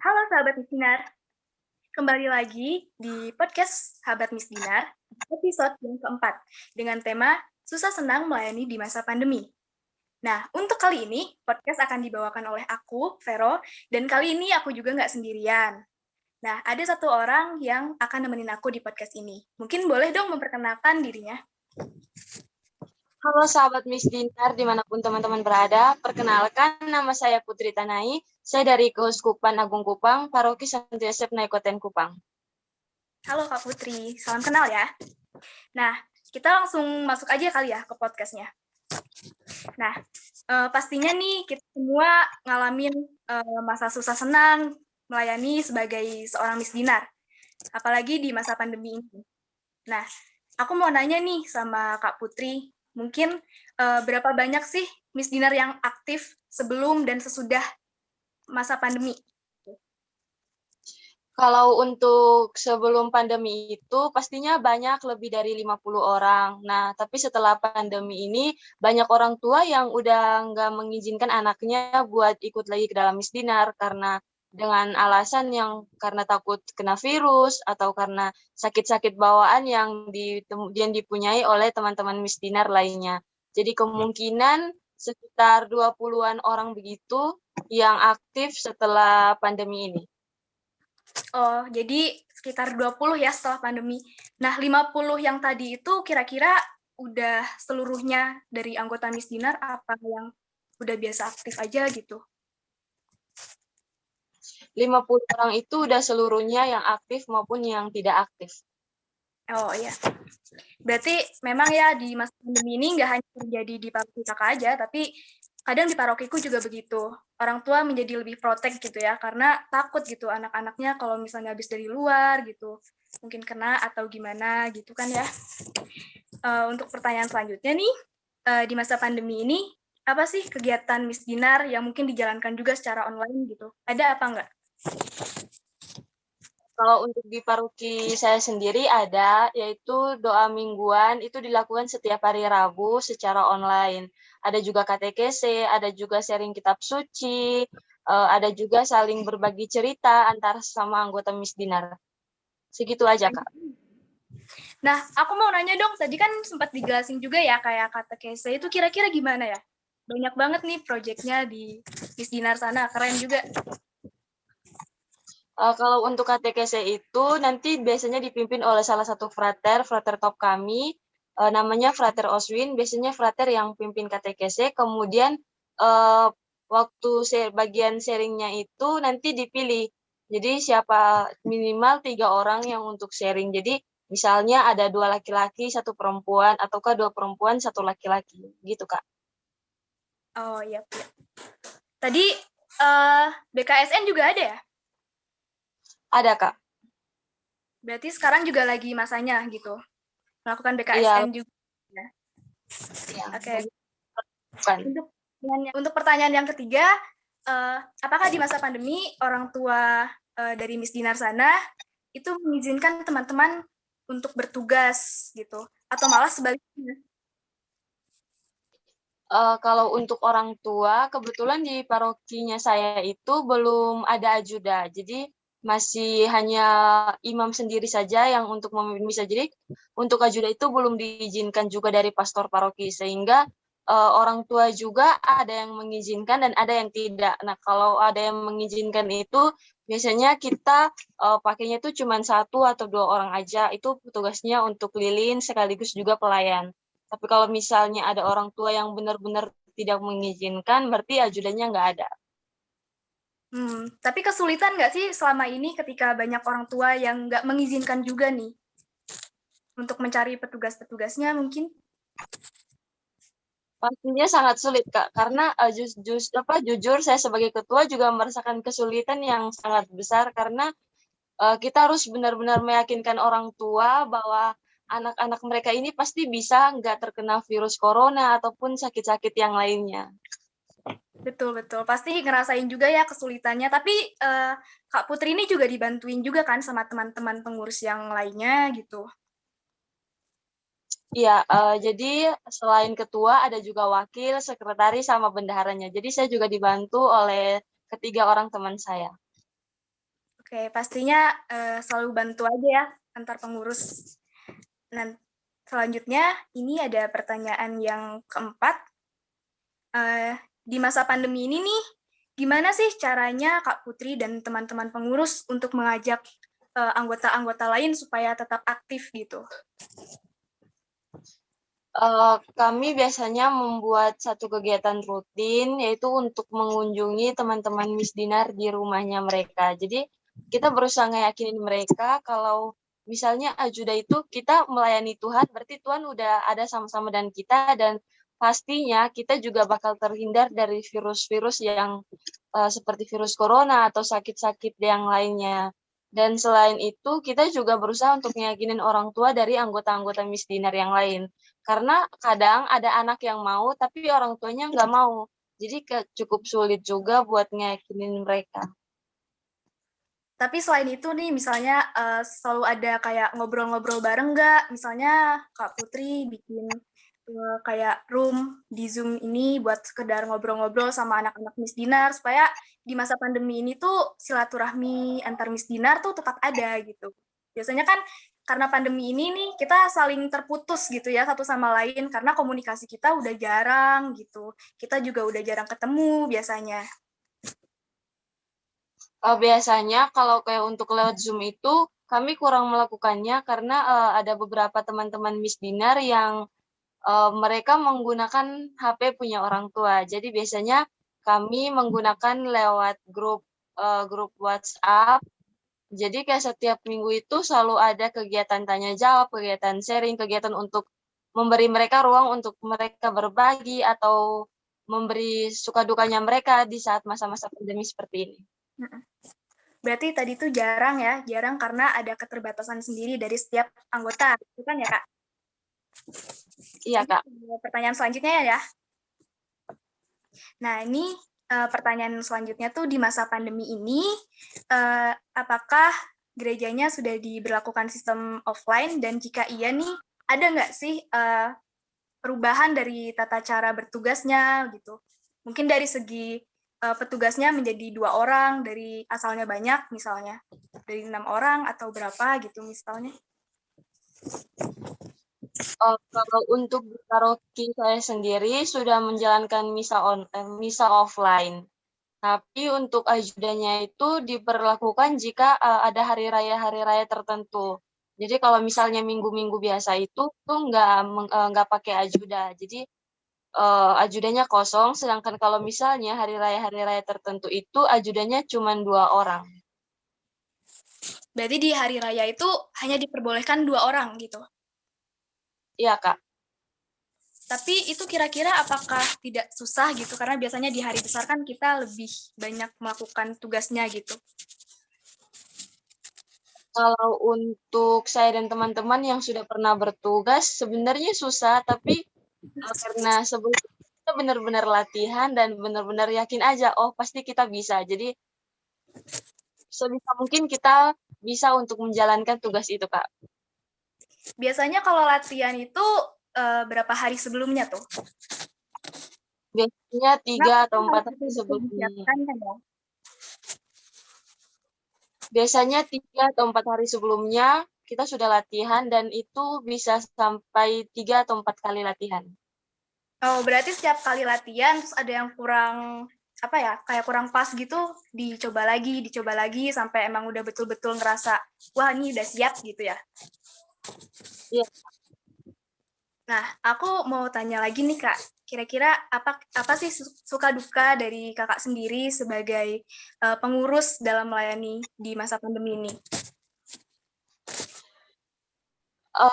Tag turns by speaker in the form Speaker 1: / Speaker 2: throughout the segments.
Speaker 1: Halo sahabat Miss Dinar, kembali lagi di podcast Sahabat Miss Dinar, episode yang keempat, dengan tema Susah Senang Melayani di Masa Pandemi. Nah, untuk kali ini, podcast akan dibawakan oleh aku, Vero, dan kali ini aku juga nggak sendirian. Nah, ada satu orang yang akan nemenin aku di podcast ini. Mungkin boleh dong memperkenalkan dirinya?
Speaker 2: Halo sahabat Miss Dinar dimanapun teman-teman berada, perkenalkan nama saya Putri Tanai, saya dari Keuskupan Agung Kupang, Paroki Santo Yosef Naikoten Kupang.
Speaker 1: Halo Kak Putri, salam kenal ya. Nah, kita langsung masuk aja kali ya ke podcastnya. Nah, pastinya nih kita semua ngalamin masa susah senang melayani sebagai seorang Miss Dinar, apalagi di masa pandemi ini. Nah, aku mau nanya nih sama Kak Putri, mungkin berapa banyak sih Miss Dinar yang aktif sebelum dan sesudah masa pandemi?
Speaker 2: Kalau untuk sebelum pandemi itu pastinya banyak, lebih dari 50 orang. Nah, tapi setelah pandemi ini banyak orang tua yang udah nggak mengizinkan anaknya buat ikut lagi ke dalam Miss Dinar karena dengan alasan yang karena takut kena virus atau karena sakit-sakit bawaan yang dipunyai oleh teman-teman Miss Dinar lainnya. Jadi kemungkinan sekitar 20-an orang begitu yang aktif setelah pandemi ini.
Speaker 1: Oh, jadi sekitar 20 ya setelah pandemi. Nah, 50 yang tadi itu kira-kira udah seluruhnya dari anggota Miss Dinar apa yang udah biasa aktif aja gitu?
Speaker 2: 50 orang itu udah seluruhnya yang aktif maupun yang tidak aktif.
Speaker 1: Oh iya. Berarti memang ya di masa pandemi ini nggak hanya terjadi di paroki kakak aja, tapi kadang di parokiku juga begitu. Orang tua menjadi lebih protek gitu ya, karena takut gitu anak-anaknya kalau misalnya habis dari luar gitu, mungkin kena atau gimana gitu kan ya. Untuk pertanyaan selanjutnya nih, di masa pandemi ini, apa sih kegiatan Miss Dinar yang mungkin dijalankan juga secara online gitu? Ada apa enggak?
Speaker 2: Kalau untuk di paroki saya sendiri ada, yaitu doa mingguan, itu dilakukan setiap hari Rabu secara online. Ada juga katekese, ada juga sharing kitab suci, ada juga saling berbagi cerita antara sama anggota Miss Dinar. Segitu aja, Kak.
Speaker 1: Nah, aku mau nanya dong, tadi kan sempat dijelasin juga ya kayak katekese itu kira-kira gimana ya? Banyak banget nih proyeknya di Miss Dinar sana, keren juga.
Speaker 2: Kalau untuk KTKC itu nanti biasanya dipimpin oleh salah satu frater top kami, namanya Frater Oswin. Biasanya frater yang pimpin KTKC, kemudian waktu bagian sharingnya itu nanti dipilih. Jadi siapa minimal 3 orang yang untuk sharing. Jadi misalnya ada 2 laki-laki, 1 perempuan, ataukah 2 perempuan, 1 laki-laki. Gitu, Kak.
Speaker 1: Oh iya. Tadi BKSN juga ada ya?
Speaker 2: Ada, Kak.
Speaker 1: Berarti sekarang juga lagi masanya gitu, melakukan
Speaker 2: Iya.
Speaker 1: BKSN juga.
Speaker 2: Iya.
Speaker 1: Oke.
Speaker 2: Bukan.
Speaker 1: Untuk pertanyaan yang ketiga, apakah di masa pandemi orang tua dari Miss Dinar sana itu mengizinkan teman-teman untuk bertugas gitu, atau malah sebaliknya?
Speaker 2: Kalau untuk orang tua, kebetulan di parokinya saya itu belum ada ajuda. Jadi masih hanya imam sendiri saja yang untuk memimpin misa. Jadi untuk ajuda itu belum diizinkan juga dari pastor paroki, sehingga orang tua juga ada yang mengizinkan dan ada yang tidak. Nah, kalau ada yang mengizinkan itu biasanya kita pakainya itu cuma 1 atau 2 orang aja. Itu tugasnya untuk lilin sekaligus juga pelayan. Tapi kalau misalnya ada orang tua yang benar-benar tidak mengizinkan, berarti ajudannya nggak ada.
Speaker 1: Tapi kesulitan nggak sih selama ini ketika banyak orang tua yang nggak mengizinkan juga nih untuk mencari petugas-petugasnya mungkin?
Speaker 2: Pastinya sangat sulit, Kak, karena jujur saya sebagai ketua juga merasakan kesulitan yang sangat besar karena kita harus benar-benar meyakinkan orang tua bahwa anak-anak mereka ini pasti bisa nggak terkena virus corona ataupun sakit-sakit yang lainnya.
Speaker 1: Betul. Pasti ngerasain juga ya kesulitannya. Tapi Kak Putri ini juga dibantuin juga kan sama teman-teman pengurus yang lainnya gitu.
Speaker 2: Iya, jadi selain ketua ada juga wakil, sekretaris, sama bendaharanya. Jadi saya juga dibantu oleh ketiga orang teman saya.
Speaker 1: Oke, pastinya selalu bantu aja ya antar pengurus. Nah, selanjutnya ini ada pertanyaan yang keempat. Di masa pandemi ini nih, gimana sih caranya Kak Putri dan teman-teman pengurus untuk mengajak anggota-anggota lain supaya tetap aktif gitu?
Speaker 2: Kami biasanya membuat satu kegiatan rutin, yaitu untuk mengunjungi teman-teman misdinar di rumahnya mereka. Jadi kita berusaha ngeyakinin mereka kalau misalnya ajuda itu kita melayani Tuhan, berarti Tuhan udah ada sama-sama dengan kita, dan pastinya kita juga bakal terhindar dari virus-virus yang seperti virus corona atau sakit-sakit yang lainnya. Dan selain itu, kita juga berusaha untuk meyakinin orang tua dari anggota-anggota misdinar yang lain. Karena kadang ada anak yang mau, tapi orang tuanya nggak mau. Jadi cukup sulit juga buat ngeyakinin mereka.
Speaker 1: Tapi selain itu nih, misalnya selalu ada kayak ngobrol-ngobrol bareng nggak? Misalnya Kak Putri bikin kayak room di Zoom ini buat sekedar ngobrol-ngobrol sama anak-anak misdinar, supaya di masa pandemi ini tuh silaturahmi antar misdinar tuh tetap ada gitu. Biasanya kan karena pandemi ini nih, kita saling terputus gitu ya satu sama lain, karena komunikasi kita udah jarang gitu. Kita juga udah jarang ketemu biasanya.
Speaker 2: Biasanya kalau kayak untuk lewat Zoom itu, kami kurang melakukannya karena ada beberapa teman-teman misdinar yang mereka menggunakan HP punya orang tua. Jadi biasanya kami menggunakan lewat grup WhatsApp. Jadi kayak setiap minggu itu selalu ada kegiatan tanya jawab, kegiatan sharing, kegiatan untuk memberi mereka ruang untuk mereka berbagi atau memberi suka dukanya mereka di saat masa-masa pandemi seperti ini.
Speaker 1: Berarti tadi tuh jarang ya, jarang karena ada keterbatasan sendiri dari setiap anggota, itu kan ya Kak?
Speaker 2: Iya Kak.
Speaker 1: Pertanyaan selanjutnya ya. Nah ini pertanyaan selanjutnya tuh di masa pandemi ini, apakah gerejanya sudah diberlakukan sistem offline, dan jika iya nih, ada nggak sih perubahan dari tata cara bertugasnya gitu? Mungkin dari segi petugasnya menjadi 2 orang, dari asalnya banyak misalnya, dari 6 orang atau berapa gitu misalnya.
Speaker 2: Kalau untuk di paroki saya sendiri sudah menjalankan misa offline. Tapi untuk ajudannya itu diberlakukan jika ada hari raya tertentu. Jadi kalau misalnya minggu-minggu biasa itu tuh nggak pakai ajuda. Jadi ajudannya kosong. Sedangkan kalau misalnya hari raya tertentu itu ajudannya cuma 2 orang.
Speaker 1: Berarti di hari raya itu hanya diperbolehkan 2 orang gitu?
Speaker 2: Iya Kak.
Speaker 1: Tapi itu kira-kira apakah tidak susah gitu? Karena biasanya di hari besar kan kita lebih banyak melakukan tugasnya gitu.
Speaker 2: Kalau untuk saya dan teman-teman yang sudah pernah bertugas, sebenarnya susah, tapi karena sebelum kita benar-benar latihan dan benar-benar yakin aja, oh pasti kita bisa. Jadi sebisa mungkin kita bisa untuk menjalankan tugas itu, Kak.
Speaker 1: Biasanya kalau latihan itu berapa hari sebelumnya tuh?
Speaker 2: Biasanya 3 atau 4 hari
Speaker 1: Kan
Speaker 2: sebelumnya.
Speaker 1: ya?
Speaker 2: Biasanya 3 atau 4 hari sebelumnya kita sudah latihan dan itu bisa sampai 3 atau 4 kali latihan.
Speaker 1: Oh, berarti setiap kali latihan terus ada yang kurang apa ya, kayak kurang pas gitu, dicoba lagi sampai emang udah betul-betul ngerasa wah ini udah siap gitu ya.
Speaker 2: Iya.
Speaker 1: Nah, aku mau tanya lagi nih Kak, kira-kira apa sih suka duka dari Kakak sendiri sebagai pengurus dalam melayani di masa pandemi ini?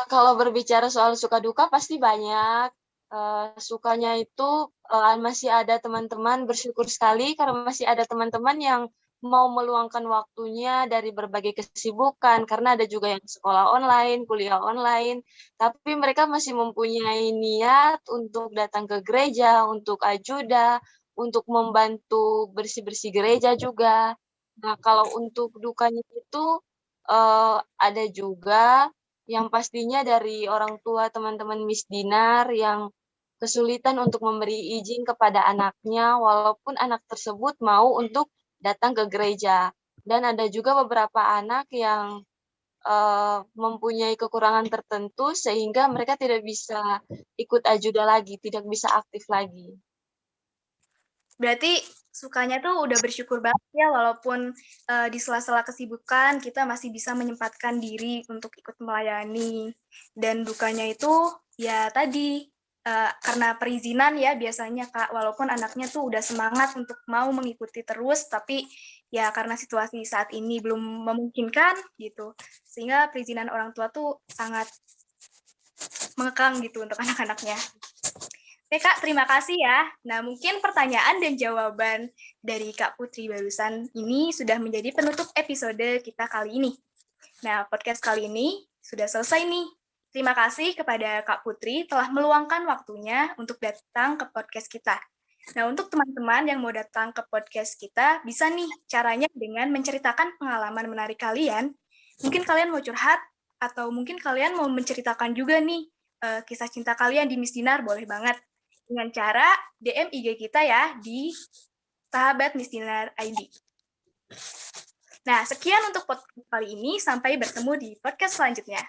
Speaker 2: Kalau berbicara soal suka duka pasti banyak. Sukanya itu masih ada teman-teman, bersyukur sekali karena masih ada teman-teman yang mau meluangkan waktunya dari berbagai kesibukan, karena ada juga yang sekolah online, kuliah online, tapi mereka masih mempunyai niat untuk datang ke gereja, untuk ajuda, untuk membantu bersih-bersih gereja juga. Nah, kalau untuk dukanya itu ada juga yang pastinya dari orang tua teman-teman misdinar yang kesulitan untuk memberi izin kepada anaknya walaupun anak tersebut mau untuk datang ke gereja. Dan ada juga beberapa anak yang mempunyai kekurangan tertentu sehingga mereka tidak bisa ikut ajuda lagi, tidak bisa aktif lagi.
Speaker 1: Berarti sukanya tuh udah bersyukur banget ya, walaupun di sela-sela kesibukan kita masih bisa menyempatkan diri untuk ikut melayani. Dan dukanya itu ya tadi, karena perizinan ya biasanya Kak, walaupun anaknya tuh udah semangat untuk mau mengikuti terus, tapi ya karena situasi saat ini belum memungkinkan gitu, sehingga perizinan orang tua tuh sangat mengekang gitu untuk anak-anaknya. Oke Kak, terima kasih ya. Nah, mungkin pertanyaan dan jawaban dari Kak Putri barusan ini sudah menjadi penutup episode kita kali ini. Nah, podcast kali ini sudah selesai nih. Terima kasih kepada Kak Putri telah meluangkan waktunya untuk datang ke podcast kita. Nah, untuk teman-teman yang mau datang ke podcast kita, bisa nih caranya dengan menceritakan pengalaman menarik kalian. Mungkin kalian mau curhat, atau mungkin kalian mau menceritakan juga nih kisah cinta kalian di Miss Dinar, boleh banget. Dengan cara DM IG kita ya di Sahabat Miss Dinar ID. Nah, sekian untuk podcast kali ini. Sampai bertemu di podcast selanjutnya.